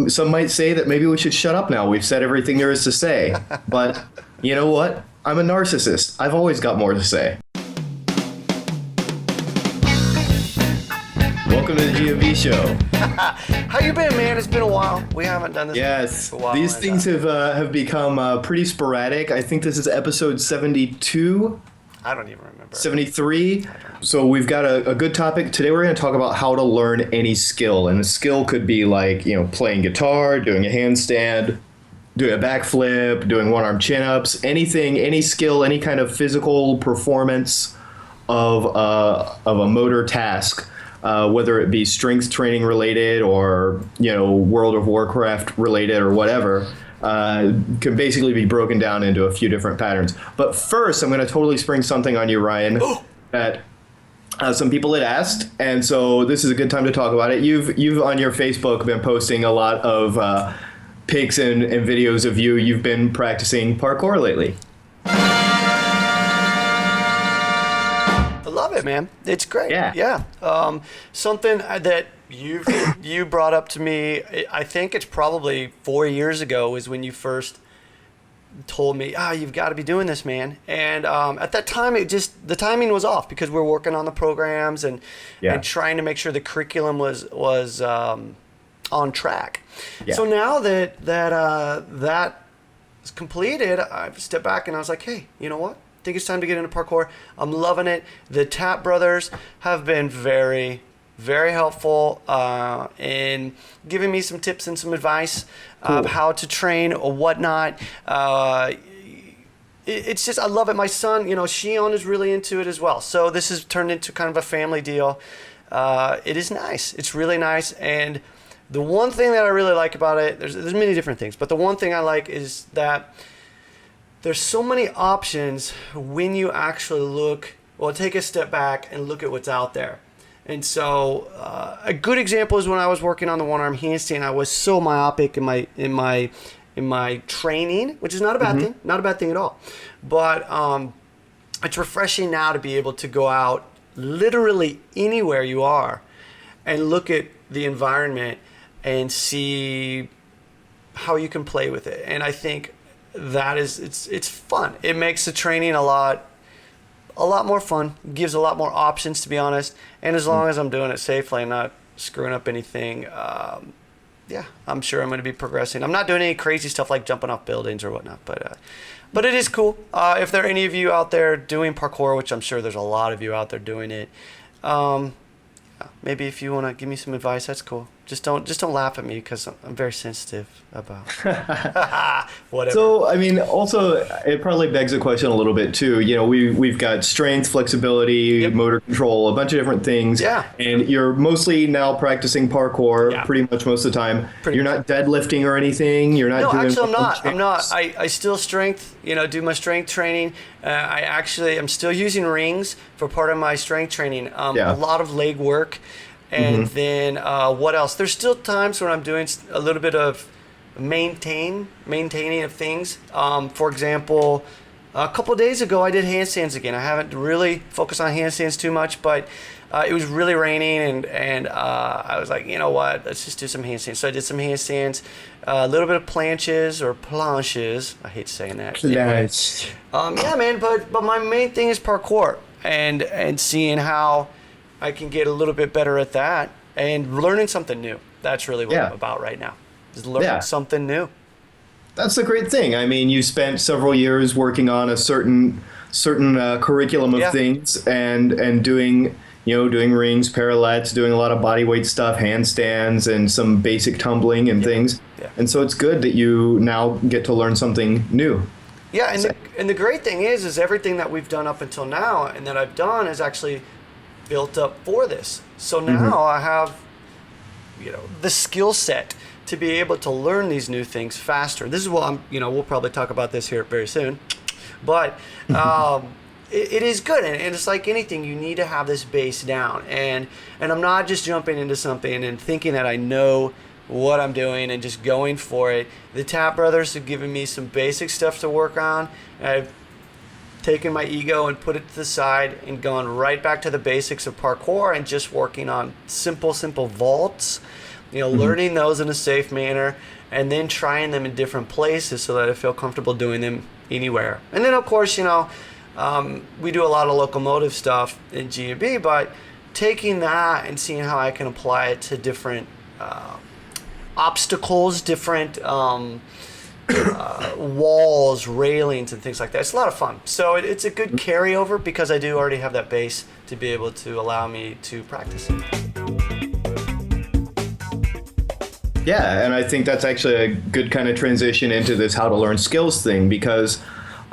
Some might say that maybe we should shut up now. We've said everything there is to say. But you know what? I'm a narcissist. I've always got more to say. Welcome to the GMB show. How you been, man? It's been a while. We haven't done this. Yes, for a while. these things have become pretty sporadic. I think this is episode 72. I don't even remember. 73. So we've got a good topic. Today we're going to talk about how to learn any skill. And the skill could be like, playing guitar, doing a handstand, doing a backflip, doing one-arm chin-ups, anything, any skill, any kind of physical performance of a motor task, whether it be strength training related or, World of Warcraft related or whatever. Can basically be broken down into a few different patterns. But first, I'm going to totally spring something on you, Ryan, that some people had asked, and so this is a good time to talk about it. You've on your Facebook been posting a lot of pics and videos of you. You've been practicing parkour lately. I love it, man. It's great. Yeah. Something that you brought up to me, I think it's probably 4 years ago is when you first told me, you've got to be doing this, man. And at that time, the timing was off because we're working on the programs and trying to make sure the curriculum was on track. Yeah. So now that is completed, I've stepped back and I was like, hey, you know what? I think it's time to get into parkour. I'm loving it. The Tap brothers have been very, very helpful in giving me some tips and some advice of how to train or whatnot. It's just, I love it. My son, Shion is really into it as well. So this has turned into kind of a family deal. It is nice. It's really nice. And the one thing that I really like about it, there's many different things, but the one thing I like is that there's so many options when you actually take a step back and look at what's out there. And so a good example is when I was working on the one-arm handstand, I was so myopic in my training, which is not a bad thing, not a bad thing at all. But it's refreshing now to be able to go out literally anywhere you are and look at the environment and see how you can play with it. And I think that it's fun. It makes the training a lot more fun, gives a lot more options, to be honest. And as long as I'm doing it safely and not screwing up anything, I'm sure I'm going to be progressing. I'm not doing any crazy stuff like jumping off buildings or whatnot, but it is cool. If there are any of you out there doing parkour, which I'm sure there's a lot of you out there doing it, maybe if you want to give me some advice, that's cool. Just don't laugh at me because I'm very sensitive about whatever. So, I mean, also, it probably begs the question a little bit, too. We've got strength, flexibility, motor control, a bunch of different things. Yeah. And you're mostly now practicing parkour pretty much most of the time. You're not deadlifting or anything? You're not doing... No, actually, I'm not. I still do my strength training. I'm still using rings for part of my strength training. A lot of leg work. And then what else? There's still times when I'm doing a little bit of maintaining of things. For example, a couple of days ago, I did handstands again. I haven't really focused on handstands too much, but it was really raining, and I was like, you know what? Let's just do some handstands. So I did some handstands, a little bit of planches. I hate saying that. Planche. Yeah, man. But my main thing is parkour and seeing how I can get a little bit better at that and learning something new. That's really what I'm about right now, is learning something new. That's the great thing. I mean, you spent several years working on a certain curriculum of things and doing rings, parallettes, doing a lot of body weight stuff, handstands, and some basic tumbling and things. Yeah. And so it's good that you now get to learn something new. Yeah, and the great thing is everything that we've done up until now and that I've done is actually built up for this. So now I have, the skill set to be able to learn these new things faster. This is what we'll probably talk about this here very soon, but it is good. And it's like anything, you need to have this base down. And I'm not just jumping into something and thinking that I know what I'm doing and just going for it. The Tap brothers have given me some basic stuff to work on. I've taken my ego and put it to the side and gone right back to the basics of parkour and just working on simple vaults, learning those in a safe manner, and then trying them in different places so that I feel comfortable doing them anywhere. And then, of course, we do a lot of locomotive stuff in GMB, but taking that and seeing how I can apply it to different obstacles, different walls, railings, and things like that. It's a lot of fun. So it's a good carryover because I do already have that base to be able to allow me to practice it. Yeah, and I think that's actually a good kind of transition into this how to learn skills thing, because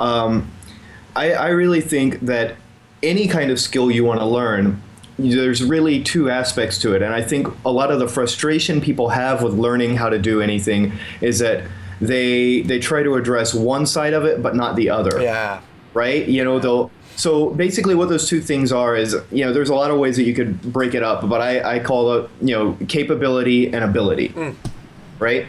I really think that any kind of skill you want to learn, there's really two aspects to it. And I think a lot of the frustration people have with learning how to do anything is that they try to address one side of it but not the other. Yeah. Right? So basically what those two things are is, there's a lot of ways that you could break it up, but I call it, capability and ability, right?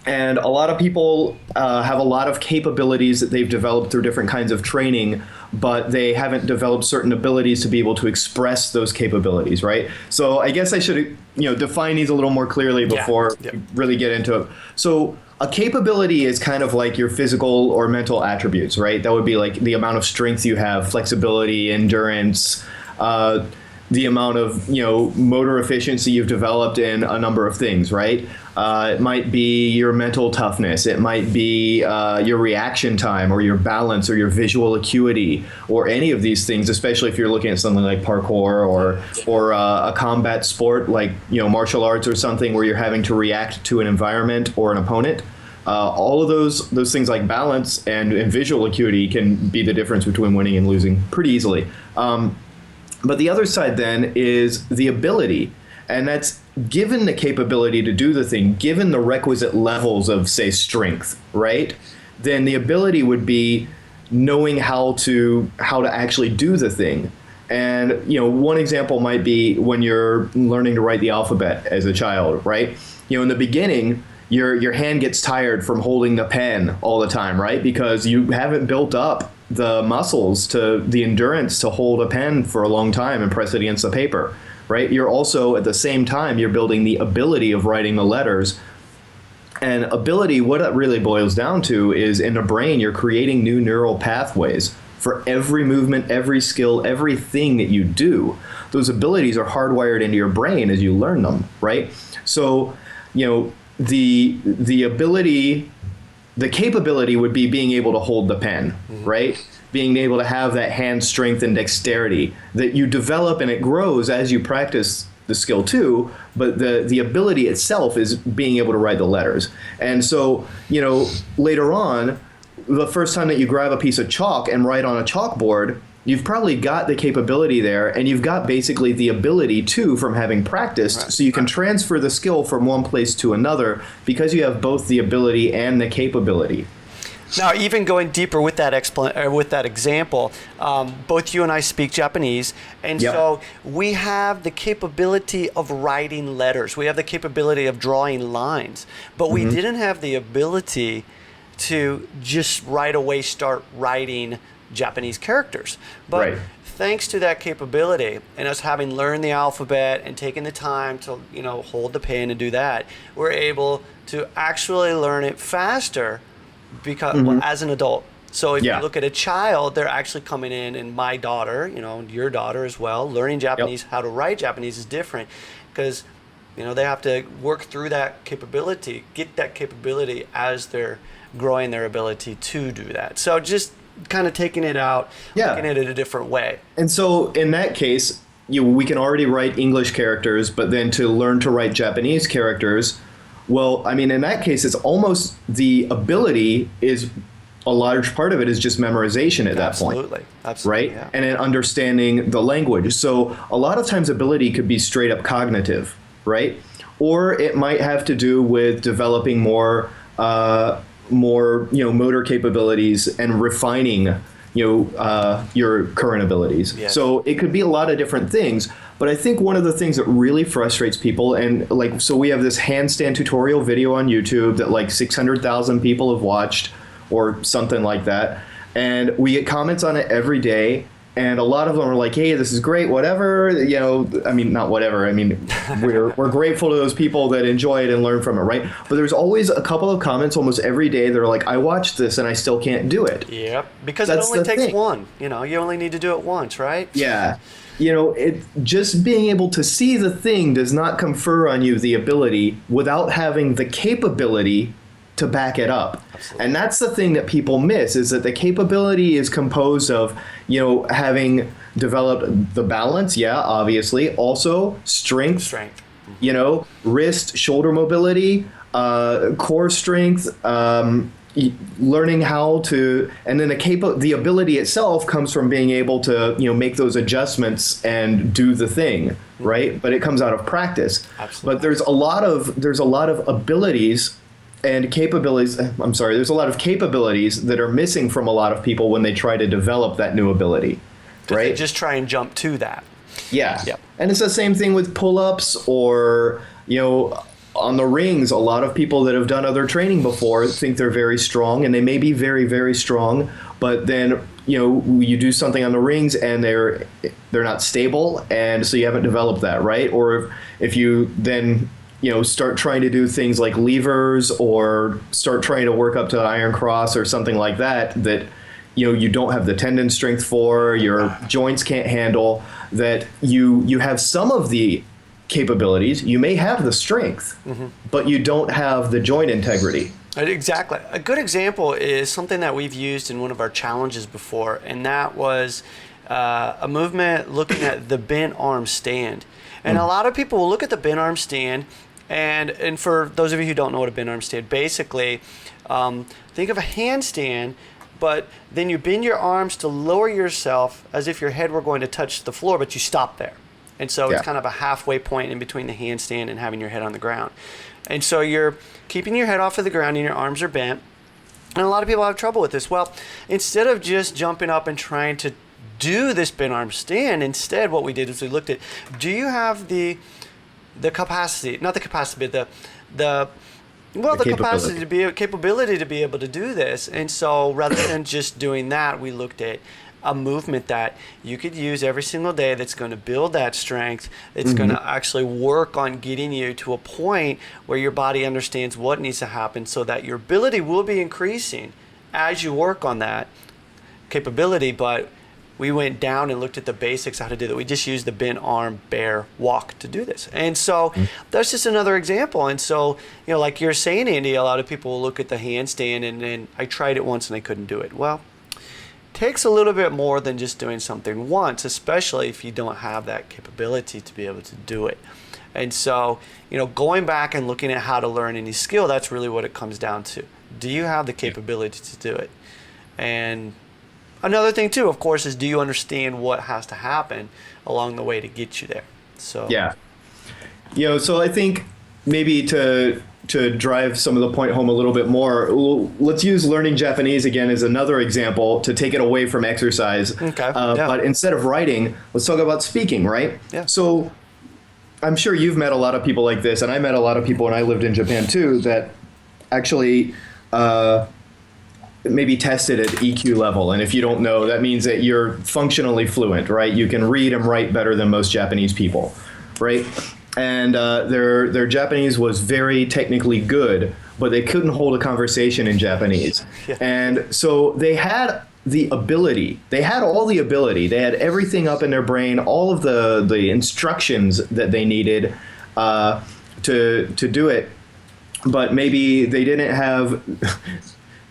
And a lot of people have a lot of capabilities that they've developed through different kinds of training, but they haven't developed certain abilities to be able to express those capabilities, right? So I guess I should, define these a little more clearly before we really get into it. So a capability is kind of like your physical or mental attributes, right? That would be like the amount of strength you have, flexibility, endurance, the amount of motor efficiency you've developed in a number of things, right? It might be your mental toughness. It might be your reaction time, or your balance, or your visual acuity, or any of these things. Especially if you're looking at something like parkour or a combat sport like martial arts or something where you're having to react to an environment or an opponent. All of those things like balance and visual acuity can be the difference between winning and losing pretty easily. But the other side then is the ability, and that's given the capability to do the thing, given the requisite levels of, say, strength, right? Then the ability would be knowing how to actually do the thing. And one example might be when you're learning to write the alphabet as a child, right? In the beginning, your hand gets tired from holding the pen all the time, right? Because you haven't built up the muscles to the endurance to hold a pen for a long time and press it against the paper, right? You're also, at the same time, you're building the ability of writing the letters. And ability, what it really boils down to is in the brain, you're creating new neural pathways for every movement, every skill, everything that you do. Those abilities are hardwired into your brain as you learn them, right? So, the ability, the capability would be being able to hold the pen, right? Being able to have that hand strength and dexterity that you develop, and it grows as you practice the skill too, but the ability itself is being able to write the letters. And so, later on, the first time that you grab a piece of chalk and write on a chalkboard, you've probably got the capability there, and you've got basically the ability too from having practiced, right. So you can transfer the skill from one place to another because you have both the ability and the capability. Now, even going deeper with that example, both you and I speak Japanese, and so we have the capability of writing letters. We have the capability of drawing lines, but we didn't have the ability to just right away start writing Japanese characters. But thanks to that capability and us having learned the alphabet and taking the time to hold the pen and do that, we're able to actually learn it faster because as an adult. So if you look at a child, they're actually coming in, and my daughter, your daughter as well, learning Japanese, how to write Japanese is different because they have to work through that capability, get that capability as they're growing their ability to do that. So just kind of taking it out, looking at it a different way. And so in that case, we can already write English characters, but then to learn to write Japanese characters, well, I mean, in that case, it's almost the ability is a large part of it is just memorization at that point. Absolutely. Right? Yeah. And then understanding the language. So a lot of times ability could be straight up cognitive, right? Or it might have to do with developing more motor capabilities and refining your current abilities. Yes. So it could be a lot of different things. But I think one of the things that really frustrates people, and so we have this handstand tutorial video on YouTube that 600,000 people have watched or something like that. And we get comments on it every day. and a lot of them are like, hey, this is great, whatever, I mean, not whatever, I mean, we're grateful to those people that enjoy it and learn from it, right? But there's always a couple of comments almost every day that are like, I watched this and I still can't do it. Yep, because That's it only the takes thing. one. You only need to do it once, right? Yeah. It just being able to see the thing does not confer on you the ability without having the capability to back it up. Absolutely. And that's the thing that people miss, is that the capability is composed of, having developed the balance, yeah, obviously, also strength, wrist, shoulder mobility, core strength, learning how to, and then the ability itself comes from being able to, make those adjustments and do the thing, right? But it comes out of practice. Absolutely. But there's a lot of abilities and capabilities. I'm sorry, there's a lot of capabilities that are missing from a lot of people when they try to develop that new ability, right? They just try and jump to that. Yeah. Yep. And it's the same thing with pull-ups or, on the rings. A lot of people that have done other training before think they're very strong, and they may be very, very strong, but then, you do something on the rings and they're not stable, and so you haven't developed that, right? Or if you then, start trying to do things like levers or start trying to work up to iron cross or something like that, you don't have the tendon strength for, your joints can't handle, that you have some of the capabilities, you may have the strength, but you don't have the joint integrity. Exactly. A good example is something that we've used in one of our challenges before, and that was a movement looking at the bent arm stand. And a lot of people will look at the bent arm stand, and for those of you who don't know what a bent arm stand, basically think of a handstand, but then you bend your arms to lower yourself as if your head were going to touch the floor, but you stop there. And so it's kind of a halfway point in between the handstand and having your head on the ground. And so you're keeping your head off of the ground and your arms are bent. And a lot of people have trouble with this. Well, instead of just jumping up and trying to do this bent arm stand, instead what we did is we looked at, do you have the capacity, not the capacity, but the capability to be able to do this. And so rather than just doing that, we looked at a movement that you could use every single day that's going to build that strength. It's going to actually work on getting you to a point where your body understands what needs to happen, so that your ability will be increasing as you work on that capability. But we went down and looked at the basics, how to do that. We just used the bent arm bear walk to do this. And so that's just another example. And so, like you're saying, Andy, a lot of people will look at the handstand and I tried it once and I couldn't do it. Well, takes a little bit more than just doing something once, especially if you don't have that capability to be able to do it. And so, going back and looking at how to learn any skill, that's really what it comes down to. Do you have the capability to do it? And another thing too, of course, is do you understand what has to happen along the way to get you there? So so I think maybe to drive some of the point home a little bit more, let's use learning Japanese again as another example to take it away from exercise. Okay. But instead of writing, let's talk about speaking, right? Yeah. So I'm sure you've met a lot of people like this, and I met a lot of people when I lived in Japan too, that actually maybe tested at EQ level. And if you don't know, that means that you're functionally fluent, right? You can read and write better than most Japanese people, right? And their Japanese was very technically good, but they couldn't hold a conversation in Japanese. Yeah. And so they had the ability. They had all the ability. They had everything up in their brain, all of the instructions that they needed to do it. But maybe they didn't have...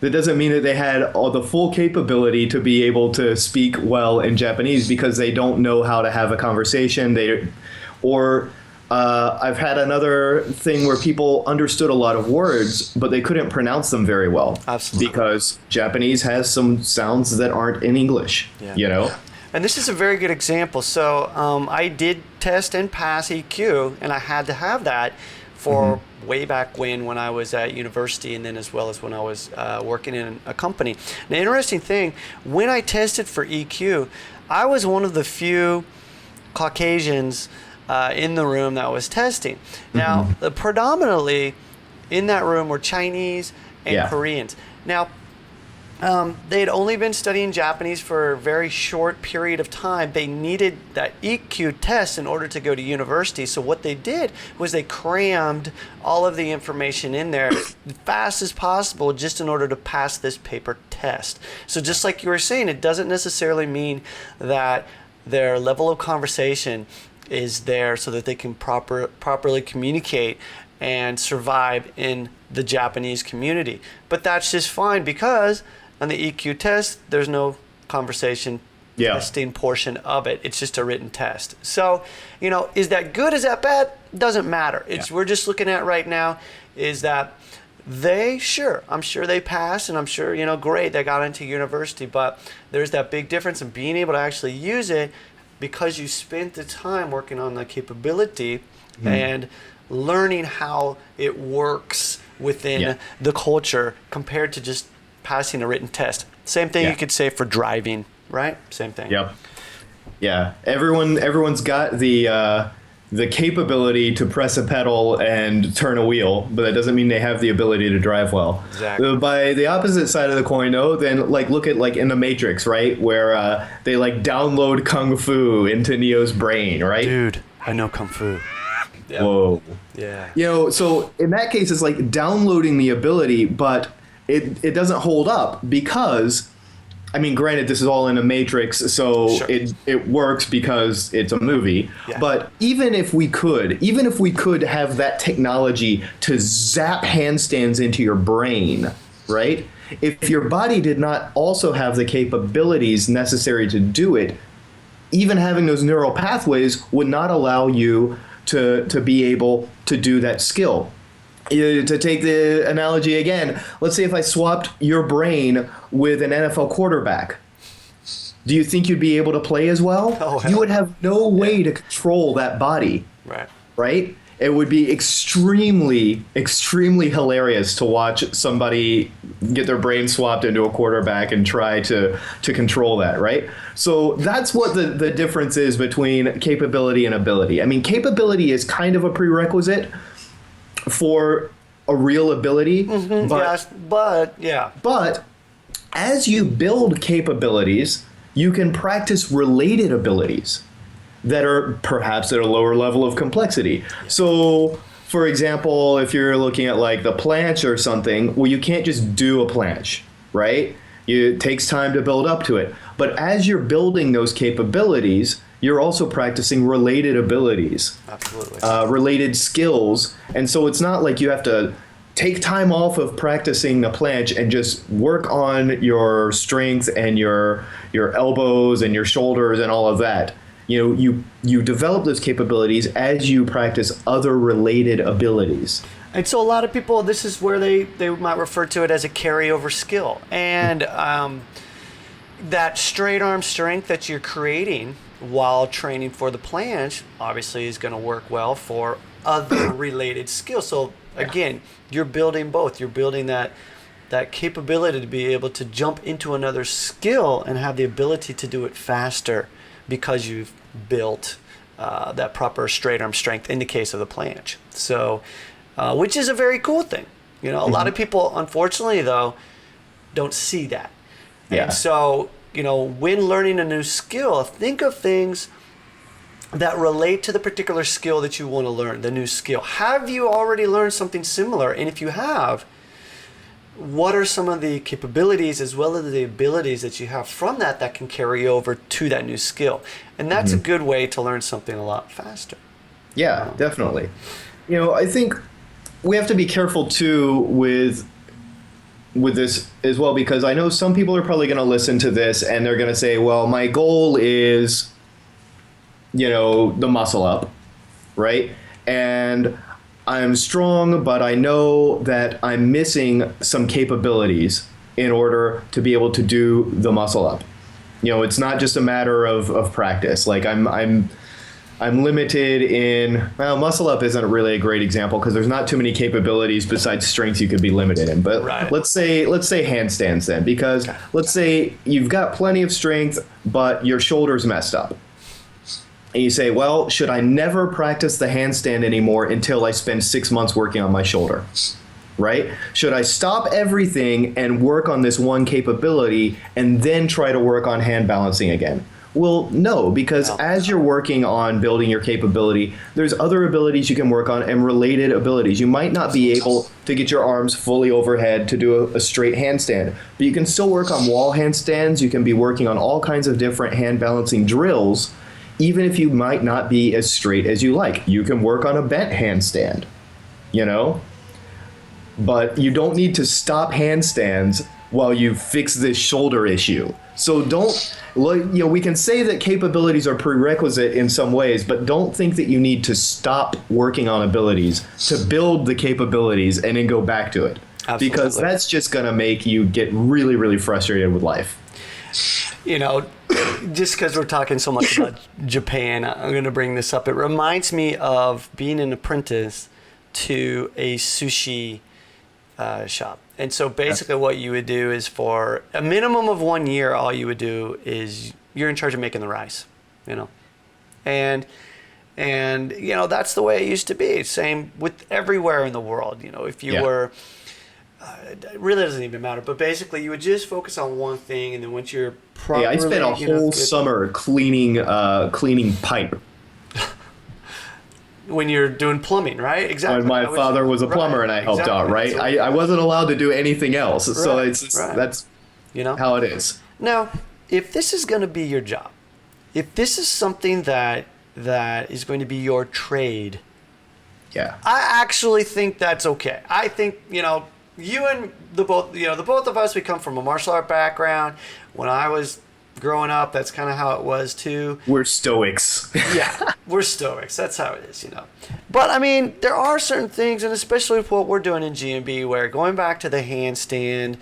That doesn't mean that they had all the full capability to be able to speak well in Japanese, because they don't know how to have a conversation. I've had another thing where people understood a lot of words, but they couldn't pronounce them very well. Absolutely. Because Japanese has some sounds that aren't in English, And this is a very good example. So I did test and pass EQ, and I had to have that for way back when I was at university, and then as well as when I was working in a company. The interesting thing, when I tested for EQ, I was one of the few Caucasians in the room that was testing. Now, predominantly in that room were Chinese and Koreans. Now, They had only been studying Japanese for a very short period of time. They needed that EQ test in order to go to university. So what they did was they crammed all of the information in there as fast as possible just in order to pass this paper test. So just like you were saying, it doesn't necessarily mean that their level of conversation is there so that they can properly communicate and survive in the Japanese community. But that's just fine because on the EQ test, there's no conversation testing portion of it. It's just a written test. So, is that good? Is that bad? Doesn't matter. We're just looking at right now is that I'm sure they passed, and I'm sure, great, they got into university, but there's that big difference in being able to actually use it because you spent the time working on the capability and learning how it works within the culture compared to just passing a written test. Same thing you could say for driving, right? Same thing. Yep. Yeah. Everyone's got the capability to press a pedal and turn a wheel, but that doesn't mean they have the ability to drive well. Exactly. By the opposite side of the coin, though, then look at in the Matrix, right, where they download kung fu into Neo's brain, right? Dude, I know kung fu. Yeah. Whoa. Yeah. So in that case, it's like downloading the ability, but it doesn't hold up because, granted, this is all in a Matrix, so it works because it's a movie. Yeah. But even if we could have that technology to zap handstands into your brain, right? If your body did not also have the capabilities necessary to do it, even having those neural pathways would not allow you to be able to do that skill. To take the analogy again, let's say if I swapped your brain with an NFL quarterback, do you think you'd be able to play as well? Oh, hell. You would have no way to control that body. Right? It would be extremely, extremely hilarious to watch somebody get their brain swapped into a quarterback and try to control that, right? So that's what the difference is between capability and ability. Capability is kind of a prerequisite for a real ability, but as you build capabilities, you can practice related abilities that are perhaps at a lower level of complexity. So, for example, if you're looking at the planche or something, well, you can't just do a planche, right? It takes time to build up to it. But as you're building those capabilities, you're also practicing related abilities. Absolutely. Related skills. And so it's not like you have to take time off of practicing the planche and just work on your strength and your elbows and your shoulders and all of that. You develop those capabilities as you practice other related abilities. And so a lot of people, this is where they might refer to it as a carryover skill. And that straight arm strength that you're creating while training for the planche obviously is going to work well for other related skills. So again, you're building both. You're building that capability to be able to jump into another skill and have the ability to do it faster because you've built that proper straight arm strength in the case of the planche. So, which is a very cool thing. A lot of people, unfortunately, though, don't see that. Yeah. And so, when learning a new skill, think of things that relate to the particular skill that you want to learn, the new skill. Have you already learned something similar? And if you have, what are some of the capabilities as well as the abilities that you have from that can carry over to that new skill? And that's a good way to learn something a lot faster. Yeah, definitely. I think we have to be careful too with this as well, because I know some people are probably going to listen to this and they're going to say, well, my goal is, the muscle up, right? And I'm strong, but I know that I'm missing some capabilities in order to be able to do the muscle up. It's not just a matter of practice. I'm limited in, muscle up isn't really a great example because there's not too many capabilities besides strength you could be limited in. But let's say handstands then, because let's say you've got plenty of strength, but your shoulder's messed up. And you say, well, should I never practice the handstand anymore until I spend 6 months working on my shoulder? right? Should I stop everything and work on this one capability and then try to work on hand balancing again? Well, no, because No. as you're working on building your capability, there's other abilities you can work on and related abilities. You might not be able to get your arms fully overhead to do a straight handstand, but you can still work on wall handstands. You can be working on all kinds of different hand balancing drills, even if you might not be as straight as you like. You can work on a bent handstand, you know? But you don't need to stop handstands while you fix this shoulder issue. So don't, we can say that capabilities are prerequisite in some ways, but don't think that you need to stop working on abilities to build the capabilities and then go back to it. Absolutely. Because that's just going to make you get really, really frustrated with life. Just because we're talking so much about Japan, I'm going to bring this up. It reminds me of being an apprentice to a sushi shop. And so basically what you would do is for a minimum of 1 year, all you would do is you're in charge of making the rice, and that's the way it used to be. Same with everywhere in the world. If you were, it really doesn't even matter, but basically you would just focus on one thing, and then once you're properly, I spent a whole summer cleaning pipe. When you're doing plumbing, right? Exactly. And my father was a plumber, and I helped out, right? I wasn't allowed to do anything else. So that's how it is. Now, if this is going to be your job, if this is something that is going to be your trade, yeah, I actually think that's okay. I think, you and the both of us, we come from a martial art background. When I was growing up, that's kind of how it was too. We're stoics. Yeah, we're stoics. That's how it is, But I mean, there are certain things, and especially with what we're doing in GMB, where going back to the handstand,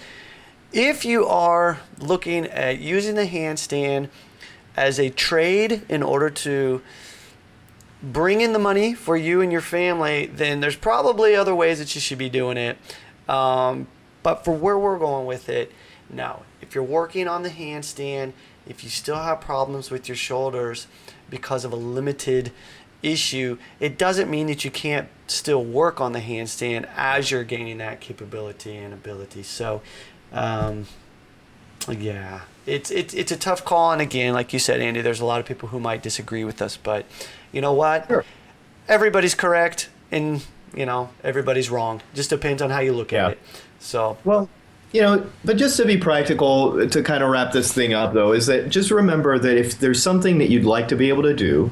if you are looking at using the handstand as a trade in order to bring in the money for you and your family, then there's probably other ways that you should be doing it. But for where we're going with it, no. If you're working on the handstand, if you still have problems with your shoulders because of a limited issue, it doesn't mean that you can't still work on the handstand as you're gaining that capability and ability. So, yeah, it's a tough call. And again, like you said, Andy, there's a lot of people who might disagree with us, but you know what? Sure. Everybody's correct and, everybody's wrong. Just depends on how you look at it. So, well, but just to be practical, to kind of wrap this thing up, though, is that just remember that if there's something that you'd like to be able to do,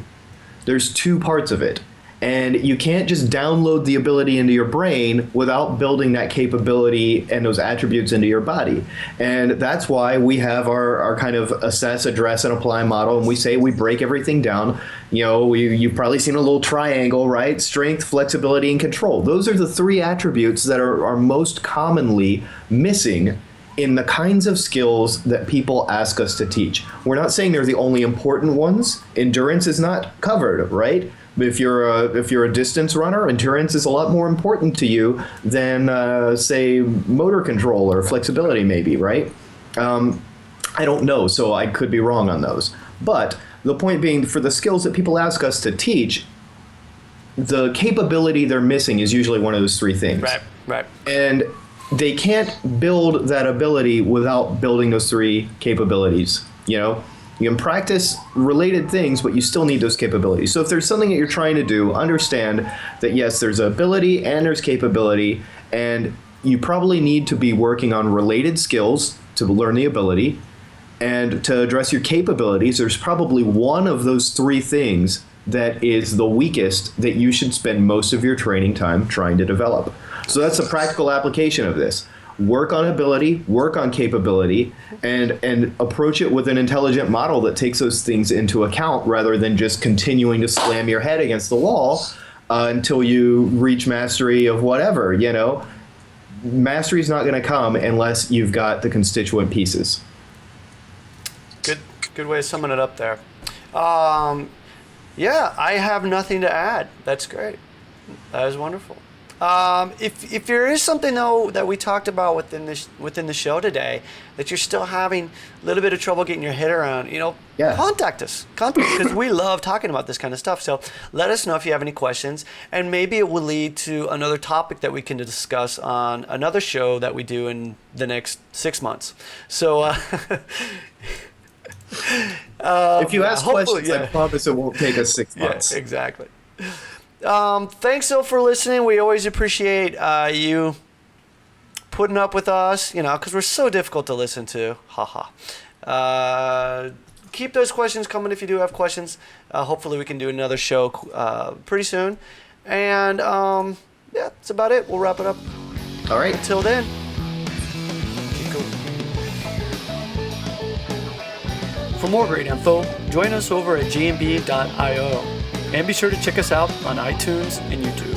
there's two parts of it. And you can't just download the ability into your brain without building that capability and those attributes into your body. And that's why we have our kind of assess, address, and apply model. And we say we break everything down. You've probably seen a little triangle, right? Strength, flexibility, and control. Those are the three attributes that are most commonly missing in the kinds of skills that people ask us to teach. We're not saying they're the only important ones. Endurance is not covered, right? If you're a distance runner, endurance is a lot more important to you than, say, motor control or flexibility, maybe, right? I don't know, so I could be wrong on those. But the point being, for the skills that people ask us to teach, the capability they're missing is usually one of those three things. Right. And they can't build that ability without building those three capabilities, You can practice related things, but you still need those capabilities. So if there's something that you're trying to do, understand that yes, there's ability and there's capability, and you probably need to be working on related skills to learn the ability. And to address your capabilities, there's probably one of those three things that is the weakest that you should spend most of your training time trying to develop. So that's a practical application of this. Work on ability, work on capability, and approach it with an intelligent model that takes those things into account rather than just continuing to slam your head against the wall until you reach mastery of whatever, Mastery is not going to come unless you've got the constituent pieces. Good way of summing it up there. Yeah, I have nothing to add. That's great. That is wonderful. If there is something though that we talked about within the show today that you're still having a little bit of trouble getting your head around, Yeah. contact us because we love talking about this kind of stuff. So let us know if you have any questions, and maybe it will lead to another topic that we can discuss on another show that we do in the next 6 months. So if you ask hopefully, questions, I promise it won't take us 6 months. yeah, exactly. Thanks though for listening. We always appreciate you putting up with us, because we're so difficult to listen to. Haha. Keep those questions coming if you do have questions. Hopefully we can do another show pretty soon. And yeah, that's about it. We'll wrap it up. All right. Until then. Keep going. For more great info, join us over at gmb.io. And be sure to check us out on iTunes and YouTube.